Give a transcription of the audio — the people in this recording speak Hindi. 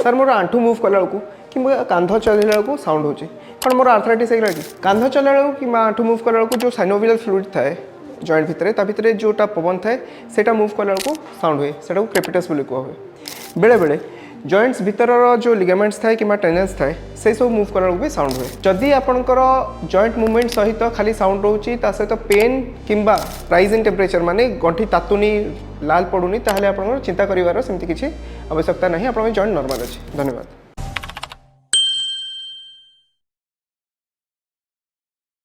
सर मोर आंठू मुव कला बेलू कि कांध चलला बेलू साउंड होची कौन मोर आर्थराइटिस है कि कांध चलला बेलू कि आंठू मुव कला बेलू जो साइनोवियल फ्लूइड थाए जॉइंट भितर ता भितर जोटा पवन थाए सेटा मुव कला बेलू साउंड हुए सेटा क्रेपिटस बोली कह हुए बेले बेले जॉइंट्स भितर जो लिगामेंट्स थाए कि टेंडेंस थाए से सब मुव कला भी साउंड हुए जदि आपंकर जॉइंट मूवमेंट सहित खाली साउंड रोचे सहित पेन किंबा राइज इन टेम्परेचर माने गंठी तातुनी लाल पड़ूनी ताहले आपन चिंता करिवार सेमती किछि आवश्यकता नहीं आप जॉइंट नॉर्मल अच्छे धन्यवाद।